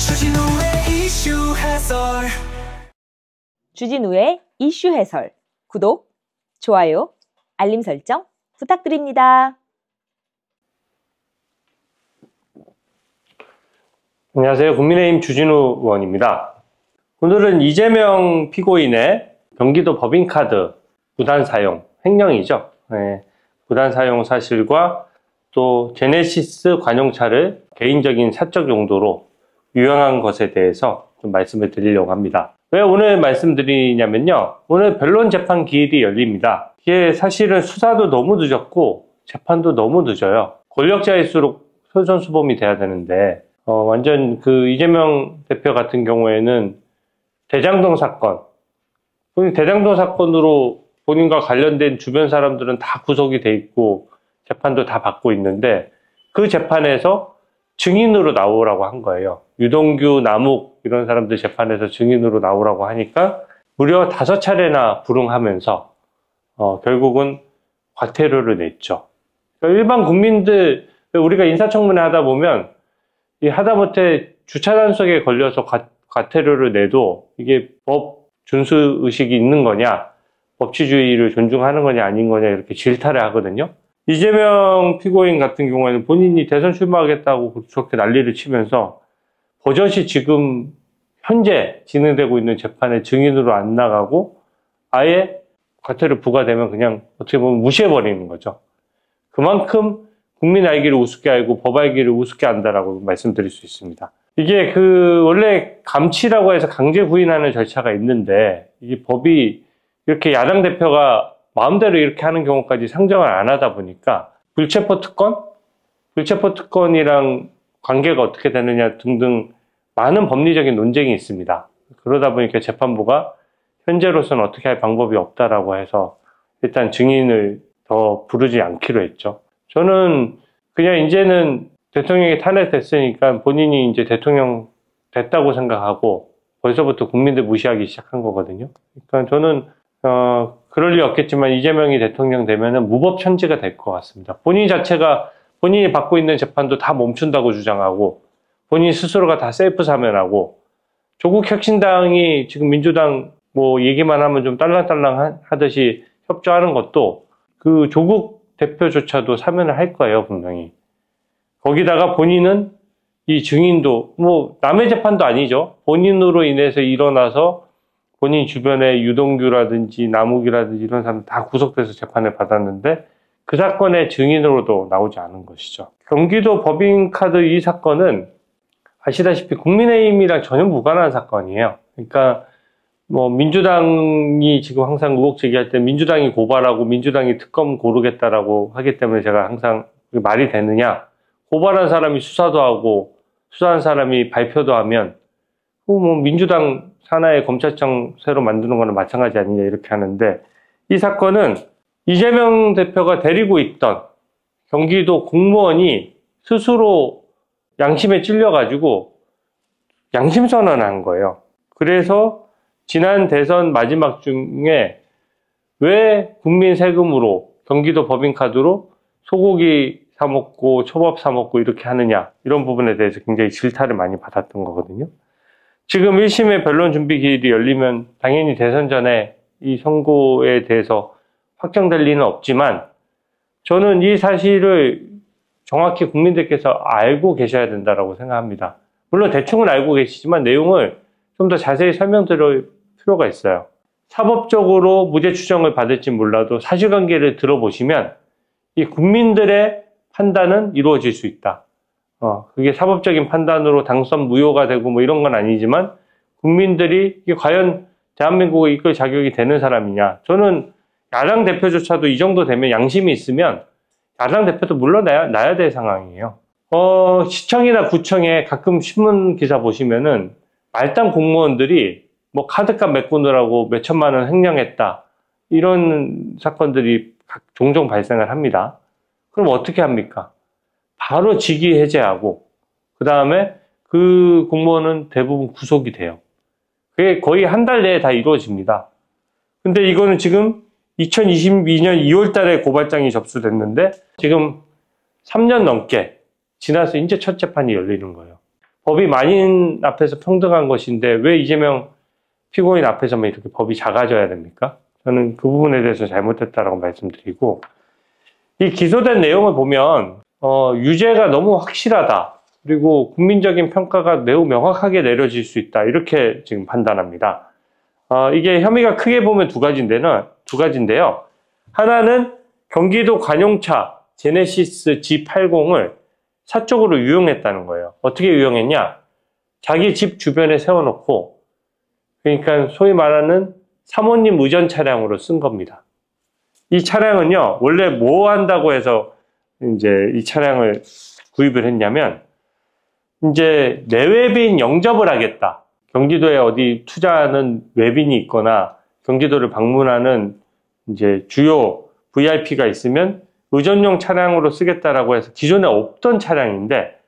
주진우의 이슈 해설. 주진우의 이슈 해설. 구독, 좋아요, 알림 설정 부탁드립니다. 안녕하세요. 국민의힘 주진우 의원입니다. 오늘은 이재명 피고인의 경기도 법인카드 무단 사용, 횡령이죠. 네, 무단 사용 사실과 또 제네시스 관용차를 개인적인 사적 용도로 유용한 것에 대해서 좀 말씀을 드리려고 합니다. 왜 오늘 말씀드리냐면요. 오늘 변론 재판 기일이 열립니다. 이게 사실은 수사도 너무 늦었고 재판도 너무 늦어요. 권력자일수록 솔선수범이 돼야 되는데 완전 그 이재명 대표 같은 경우에는 대장동 사건, 대장동 사건으로 본인과 관련된 주변 사람들은 다 구속이 돼 있고 재판도 다 받고 있는데 그 재판에서 증인으로 나오라고 한 거예요. 유동규, 남욱 이런 사람들 재판에서 증인으로 나오라고 하니까 무려 5차례나 불응하면서 결국은 과태료를 냈죠. 그러니까 일반 국민들, 우리가 인사청문회 하다 보면 이 하다못해 주차 단속에 걸려서 과태료를 내도 이게 법 준수 의식이 있는 거냐, 법치주의를 존중하는 거냐 아닌 거냐 이렇게 질타를 하거든요. 이재명 피고인 같은 경우에는 본인이 대선 출마하겠다고 그렇게 난리를 치면서 버젓이 지금 현재 진행되고 있는 재판에 증인으로 안 나가고 아예 과태료 부과되면 그냥 어떻게 보면 무시해버리는 거죠. 그만큼 국민 알기를 우습게 알고 법 알기를 우습게 안다라고 말씀드릴 수 있습니다. 이게 원래 감치라고 해서 강제 구인하는 절차가 있는데 이게 법이 이렇게 야당 대표가 마음대로 이렇게 하는 경우까지 상정을 안 하다 보니까 불체포 특권이랑 관계가 어떻게 되느냐 등등 많은 법리적인 논쟁이 있습니다. 그러다 보니까 재판부가 현재로서는 어떻게 할 방법이 없다라고 해서 일단 증인을 더 부르지 않기로 했죠. 저는 그냥 이제는 대통령이 탄핵됐으니까 본인이 이제 대통령 됐다고 생각하고 벌써부터 국민들 무시하기 시작한 거거든요. 그러니까 저는 그럴 리 없겠지만 이재명이 대통령 되면은 무법천지가 될 것 같습니다. 본인 자체가 본인이 받고 있는 재판도 다 멈춘다고 주장하고 본인 스스로가 다 셀프 사면하고 조국 혁신당이 지금 민주당 뭐 얘기만 하면 좀 딸랑딸랑 하듯이 협조하는 것도 그 조국 대표조차도 사면을 할 거예요, 분명히. 거기다가 본인은 이 증인도 뭐 남의 재판도 아니죠. 본인으로 인해서 일어나서 본인 주변에 유동규라든지 남욱이라든지 이런 사람 다 구속돼서 재판을 받았는데 그 사건의 증인으로도 나오지 않은 것이죠. 경기도 법인카드 이 사건은 아시다시피 국민의힘이랑 전혀 무관한 사건이에요. 그러니까 뭐 민주당이 지금 항상 의혹 제기할 때 민주당이 고발하고 민주당이 특검 고르겠다라고 하기 때문에 제가 항상 말이 되느냐. 고발한 사람이 수사도 하고 수사한 사람이 발표도 하면 뭐 민주당 산하의 검찰청 새로 만드는 거는 마찬가지 아니냐 이렇게 하는데 이 사건은 이재명 대표가 데리고 있던 경기도 공무원이 스스로 양심에 찔려가지고 양심선언을 한 거예요. 그래서 지난 대선 마지막 중에 왜 국민 세금으로 경기도 법인카드로 소고기 사 먹고 초밥 사 먹고 이렇게 하느냐 이런 부분에 대해서 굉장히 질타를 많이 받았던 거거든요. 지금 1심의 변론 준비 기일이 열리면 당연히 대선 전에 이 선고에 대해서 확정될 리는 없지만 저는 이 사실을 정확히 국민들께서 알고 계셔야 된다고 생각합니다. 물론 대충은 알고 계시지만 내용을 좀 더 자세히 설명드릴 필요가 있어요. 사법적으로 무죄 추정을 받을지 몰라도 사실관계를 들어보시면 이 국민들의 판단은 이루어질 수 있다. 그게 사법적인 판단으로 당선 무효가 되고 뭐 이런 건 아니지만 국민들이 이게 과연 대한민국을 이끌 자격이 되는 사람이냐. 저는 야당 대표조차도 이 정도 되면 양심이 있으면 야당 대표도 물러나야 될 상황이에요. 시청이나 구청에 가끔 신문 기사 보시면은 말단 공무원들이 뭐 카드값 메꾸느라고 몇 천만 원 횡령했다. 이런 사건들이 종종 발생을 합니다. 그럼 어떻게 합니까? 바로 직위 해제하고 그 다음에 그 공무원은 대부분 구속이 돼요. 그게 거의 한 달 내에 다 이루어집니다. 근데 이거는 지금 2022년 2월 달에 고발장이 접수됐는데 지금 3년 넘게 지나서 이제 첫 재판이 열리는 거예요. 법이 만인 앞에서 평등한 것인데 왜 이재명 피고인 앞에서만 이렇게 법이 작아져야 됩니까? 저는 그 부분에 대해서 잘못했다라고 말씀드리고, 이 기소된 내용을 보면 유죄가 너무 확실하다. 그리고 국민적인 평가가 매우 명확하게 내려질 수 있다. 이렇게 지금 판단합니다. 이게 혐의가 크게 보면 두 가지인데요. 하나는 경기도 관용차 제네시스 G80을 사적으로 유용했다는 거예요. 어떻게 유용했냐? 자기 집 주변에 세워놓고, 그러니까 소위 말하는 사모님 의전 차량으로 쓴 겁니다. 이 차량은요, 원래 뭐 한다고 해서 이제 이 차량을 구입을 했냐면, 이제 내외빈 영접을 하겠다. 경기도에 어디 투자하는 외빈이 있거나 경기도를 방문하는 이제 주요 VIP가 있으면 의전용 차량으로 쓰겠다라고 해서 기존에 없던 차량인데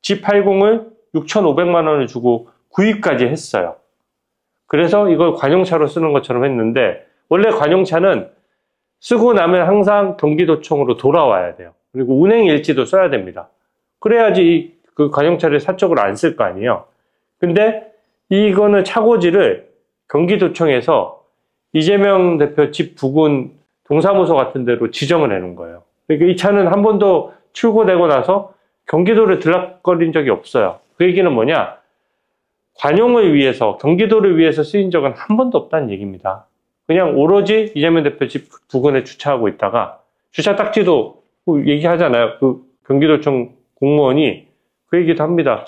G80을 6,500만 원을 주고 구입까지 했어요. 그래서 이걸 관용차로 쓰는 것처럼 했는데, 원래 관용차는 쓰고 나면 항상 경기도청으로 돌아와야 돼요. 그리고 운행일지도 써야 됩니다. 그래야지 그 관용차를 사적으로 안 쓸 거 아니에요. 근데 이거는 차고지를 경기도청에서 이재명 대표 집 부근 동사무소 같은 데로 지정을 해놓은 거예요. 그러니까 이 차는 한 번도 출고되고 나서 경기도를 들락거린 적이 없어요. 그 얘기는 뭐냐? 관용을 위해서, 경기도를 위해서 쓰인 적은 한 번도 없다는 얘기입니다. 그냥 오로지 이재명 대표 집 부근에 주차하고 있다가, 주차 딱지도 얘기하잖아요. 그 경기도청 공무원이 그 얘기도 합니다.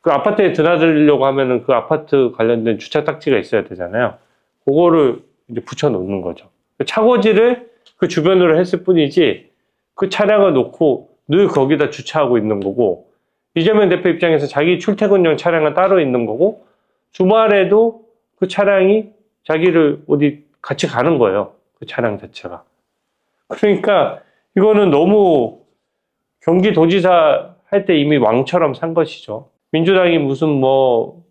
그 아파트에 드나들려고 하면은 그 아파트 관련된 주차 딱지가 있어야 되잖아요. 그거를 이제 붙여놓는 거죠. 차고지를 그 주변으로 했을 뿐이지, 그 차량을 놓고 늘 거기다 주차하고 있는 거고, 이재명 대표 입장에서 자기 출퇴근용 차량은 따로 있는 거고, 주말에도 그 차량이 자기를 어디 같이 가는 거예요. 그 차량 자체가. 그러니까 이거는 너무 경기도지사 할 때 이미 왕처럼 산 것이죠. 민주당이 무슨 뭐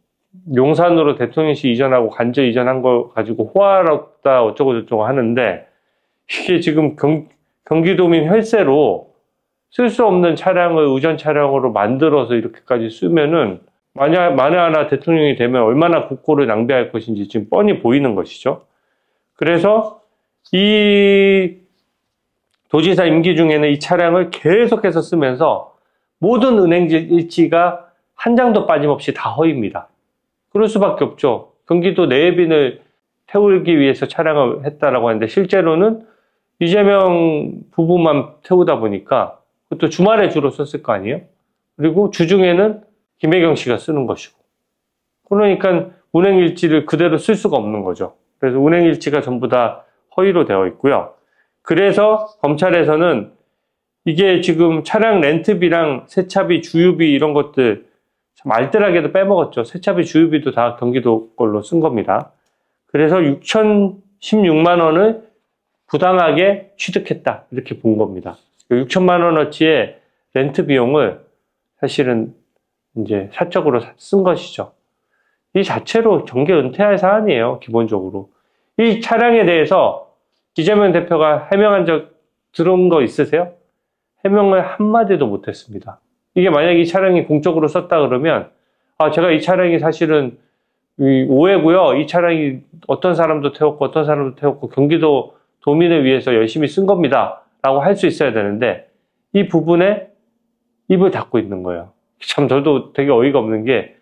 용산으로 대통령실 이전하고 관저 이전한 걸 가지고 호화롭다 어쩌고 저쩌고 하는데, 이게 지금 경기도민 혈세로 쓸 수 없는 차량을 의전 차량으로 만들어서 이렇게까지 쓰면은 만에 하나 대통령이 되면 얼마나 국고를 낭비할 것인지 지금 뻔히 보이는 것이죠. 그래서 이 도지사 임기 중에는 이 차량을 계속해서 쓰면서 모든 은행 일지가 한 장도 빠짐없이 다 허위입니다. 그럴 수밖에 없죠. 경기도 내외빈을 태우기 위해서 차량을 했다라고 하는데, 실제로는 이재명 부부만 태우다 보니까 그것도 주말에 주로 썼을 거 아니에요? 그리고 주중에는 김혜경 씨가 쓰는 것이고. 그러니까 운행일지를 그대로 쓸 수가 없는 거죠. 그래서 운행일지가 전부 다 허위로 되어 있고요. 그래서 검찰에서는 이게 지금 차량 렌트비랑 세차비, 주유비 이런 것들 참 알뜰하게도 빼먹었죠. 세차비, 주유비도 다 경기도 걸로 쓴 겁니다. 그래서 6,016만 원을 부당하게 취득했다. 이렇게 본 겁니다. 6천만 원어치의 렌트 비용을 사실은 이제 사적으로 쓴 것이죠. 이 자체로 정계 은퇴할 사안이에요. 기본적으로. 이 차량에 대해서 이재명 대표가 해명한 적 들은 거 있으세요? 해명을 한마디도 못했습니다. 이게 만약에 이 차량이 공적으로 썼다 그러면, 제가 이 차량이 사실은 오해고요. 이 차량이 어떤 사람도 태웠고 어떤 사람도 태웠고 경기도 도민을 위해서 열심히 쓴 겁니다. 라고 할 수 있어야 되는데, 이 부분에 입을 닫고 있는 거예요. 참 저도 되게 어이가 없는 게,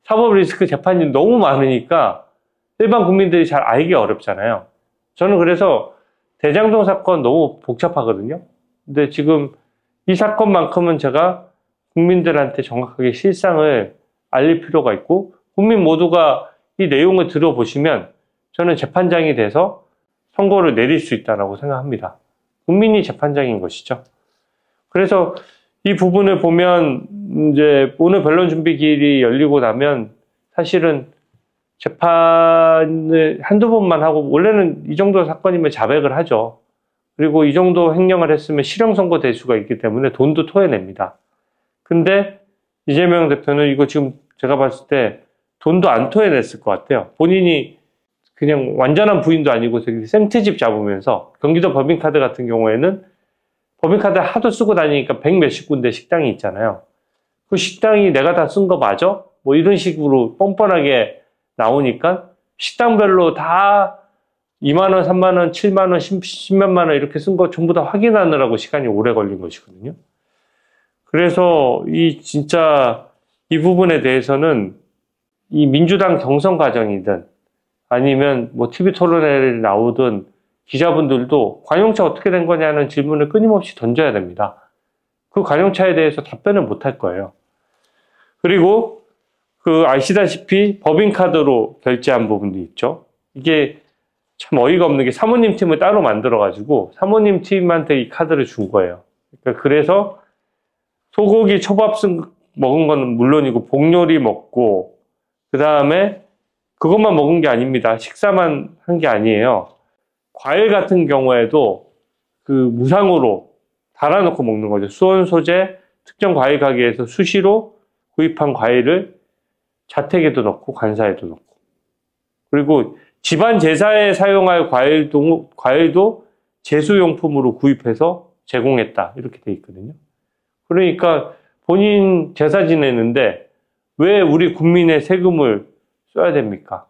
사법 리스크 재판이 너무 많으니까 일반 국민들이 잘 알기 어렵잖아요. 저는 그래서 대장동 사건 너무 복잡하거든요. 근데 지금 이 사건만큼은 제가 국민들한테 정확하게 실상을 알릴 필요가 있고, 국민 모두가 이 내용을 들어보시면 저는 재판장이 돼서 선고를 내릴 수 있다고 생각합니다. 국민이 재판장인 것이죠. 그래서 이 부분을 보면 이제 오늘 변론 준비 기일이 열리고 나면 사실은 재판을 한두 번만 하고, 원래는 이 정도 사건이면 자백을 하죠. 그리고 이 정도 횡령을 했으면 실형 선고 될 수가 있기 때문에 돈도 토해냅니다. 근데 이재명 대표는 이거 지금 제가 봤을 때 돈도 안 토해냈을 것 같아요. 본인이 그냥 완전한 부인도 아니고 생트집 잡으면서, 경기도 법인카드 같은 경우에는 법인카드 하도 쓰고 다니니까 100 몇십 군데 식당이 있잖아요. 그 식당이 내가 다 쓴 거 맞아? 뭐 이런 식으로 뻔뻔하게 나오니까 식당별로 다 2만 원, 3만 원, 7만 원, 10몇만 원 이렇게 쓴 거 전부 다 확인하느라고 시간이 오래 걸린 것이거든요. 그래서 진짜 이 부분에 대해서는 이 민주당 경선 과정이든 아니면 뭐 TV 토론회를 나오든 기자분들도 관용차 어떻게 된 거냐는 질문을 끊임없이 던져야 됩니다. 그 관용차에 대해서 답변을 못 할 거예요. 그리고 아시다시피 법인카드로 결제한 부분도 있죠. 이게 참 어이가 없는 게 사모님 팀을 따로 만들어가지고 사모님 팀한테 이 카드를 준 거예요. 그러니까 그래서 소고기 초밥 먹은 거는 물론이고 복요리 먹고 그 다음에 그것만 먹은 게 아닙니다. 식사만 한 게 아니에요. 과일 같은 경우에도 무상으로 달아놓고 먹는 거죠. 수원 소재 특정 과일 가게에서 수시로 구입한 과일을 자택에도 넣고 관사에도 넣고 그리고 집안 제사에 사용할 과일도 제수용품으로 구입해서 제공했다 이렇게 돼 있거든요. 그러니까 본인 제사 지내는데 왜 우리 국민의 세금을 써야 됩니까?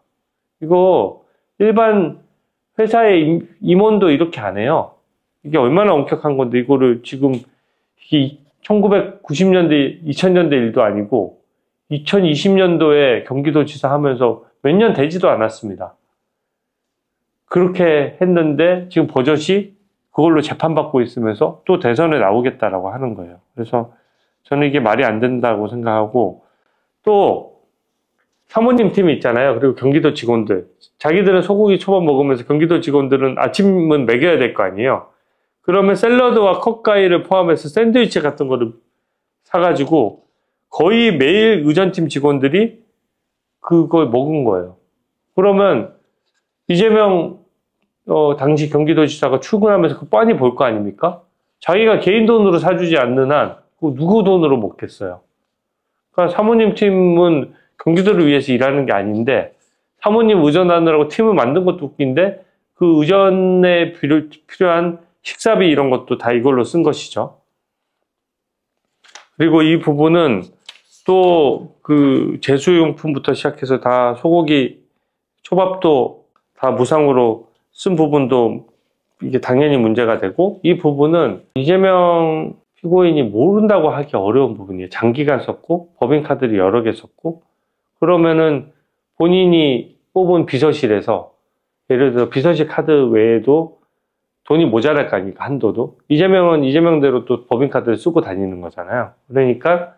이거 일반 회사의 임원도 이렇게 안 해요. 이게 얼마나 엄격한 건데 이거를 지금 1990년대, 2000년대 일도 아니고 2020년도에 경기도지사 하면서 몇 년 되지도 않았습니다. 그렇게 했는데 지금 버젓이 그걸로 재판받고 있으면서 또 대선에 나오겠다라고 하는 거예요. 그래서 저는 이게 말이 안 된다고 생각하고 또 사모님 팀이 있잖아요. 그리고 경기도 직원들. 자기들은 소고기 초밥 먹으면서 경기도 직원들은 아침은 먹여야 될 거 아니에요. 그러면 샐러드와 컵과일을 포함해서 샌드위치 같은 거를 사가지고 거의 매일 의전팀 직원들이 그걸 먹은 거예요. 그러면 이재명 당시 경기도지사가 출근하면서 그 뻔히 볼 거 아닙니까? 자기가 개인 돈으로 사주지 않는 한 누구 돈으로 먹겠어요? 그러니까 사모님 팀은 경기도를 위해서 일하는 게 아닌데 사모님 의전하느라고 팀을 만든 것도 웃긴데 그 의전에 필요한 식사비 이런 것도 다 이걸로 쓴 것이죠. 그리고 이 부분은 또 제수용품부터 시작해서 다 소고기 초밥도 다 무상으로 쓴 부분도 이게 당연히 문제가 되고 이 부분은 이재명 피고인이 모른다고 하기 어려운 부분이에요. 장기간 썼고 법인카드를 여러 개 썼고 그러면은 본인이 뽑은 비서실에서 예를 들어 비서실 카드 외에도 돈이 모자랄 거 아닙니까? 한도도. 이재명은 이재명대로 또 법인카드를 쓰고 다니는 거잖아요. 그러니까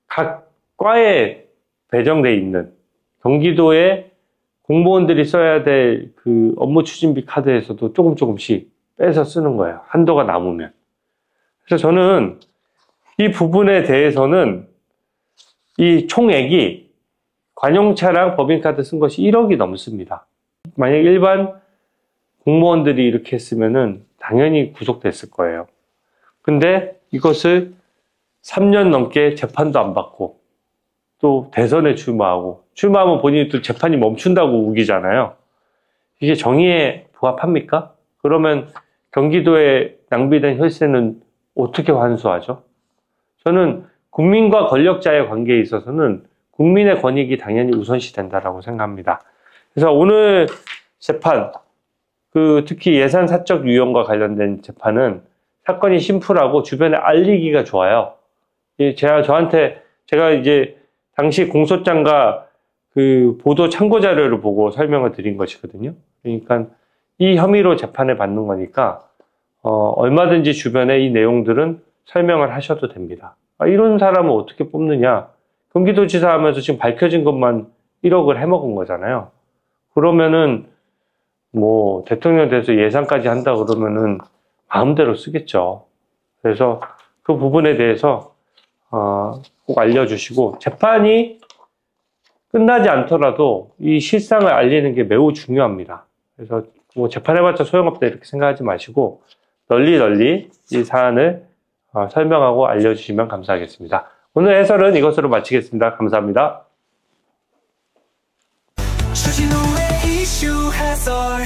각 과에 배정돼 있는 경기도의 공무원들이 써야 될 업무 추진비 카드에서도 조금씩 빼서 쓰는 거예요. 한도가 남으면. 그래서 저는 이 부분에 대해서는 이 총액이 관용차랑 법인카드 쓴 것이 1억이 넘습니다. 만약 일반 공무원들이 이렇게 했으면은 당연히 구속됐을 거예요. 근데 이것을 3년 넘게 재판도 안 받고 또 대선에 출마하면 본인이 또 재판이 멈춘다고 우기잖아요. 이게 정의에 부합합니까? 그러면 경기도에 낭비된 혈세는 어떻게 환수하죠? 저는 국민과 권력자의 관계에 있어서는 국민의 권익이 당연히 우선시 된다라고 생각합니다. 그래서 오늘 재판, 특히 예산 사적 유용과 관련된 재판은 사건이 심플하고 주변에 알리기가 좋아요. 제가 이제 당시 공소장과 보도 참고 자료를 보고 설명을 드린 것이거든요. 그러니까 이 혐의로 재판을 받는 거니까 얼마든지 주변에 이 내용들은 설명을 하셔도 됩니다. 이런 사람을 어떻게 뽑느냐? 경기도지사 하면서 지금 밝혀진 것만 1억을 해먹은 거잖아요. 그러면은 뭐 대통령 돼서 예산까지 한다 그러면은 마음대로 쓰겠죠. 그래서 그 부분에 대해서 꼭 알려주시고 재판이 끝나지 않더라도 이 실상을 알리는 게 매우 중요합니다. 그래서 뭐 재판해봤자 소용없다 이렇게 생각하지 마시고 널리 이 사안을 설명하고 알려주시면 감사하겠습니다. 오늘 해설은 이것으로 마치겠습니다. 감사합니다. 주진우의 이슈 해설